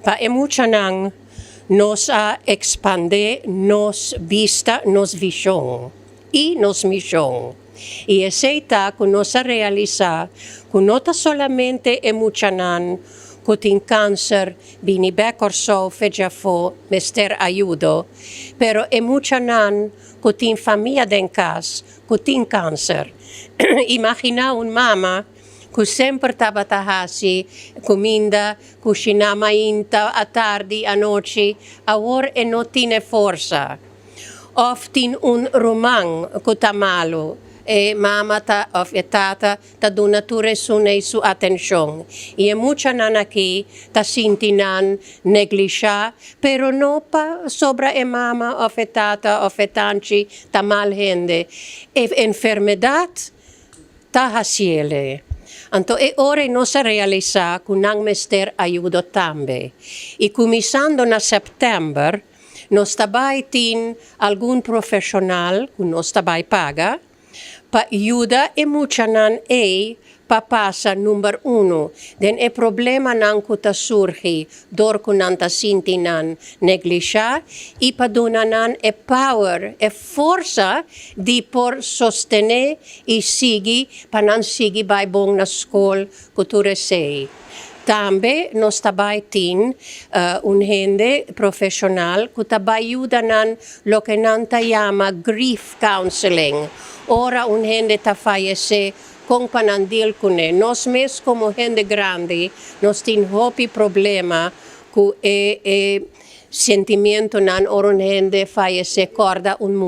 Pa mucha nang nos expande nos vista, nos visión y nos misión. Y aceita que nos realiza que no solamente mucha nang que tin cáncer, bini becor so, fegia fo, mester ayudo, pero mucha nang que tin familia den cas, que tin cáncer. Imagina un mama que sempre estava tahasi, comida, cucinava inta a tardi, a noci, a ora e non tiene forza. Oftin un roman che ta malo, e mama ta of e tata ta donature su attenzione. E mucha nan aqui ta sintinan neglisha, pero no pa sobra e mama of e tata of e tanci ta mal hende. E enfermedad ta hasiele. Anto ora non si realizza che un mester aiuto tambe. E cominciando na settembre, non stabai tin alcun professional, che non stabai paga, pa aiuta e mucha nan pa passa numero 1. Den problema nan kuta surgi, dor kunanta sinti nan neglisha, e pa dona nan power, forza di por sostenere e sigi, pa nan sigi bai bong na skol kuture sei. Tambe nos tabai tin un gente professional que tabai ayudanan lo que nanta llama grief counseling. Ora un gente ta fallece con panandil kune. Nos mes como gente grande nos tin hopi problema ku sentimiento nan or un gente fallece corda un mundo.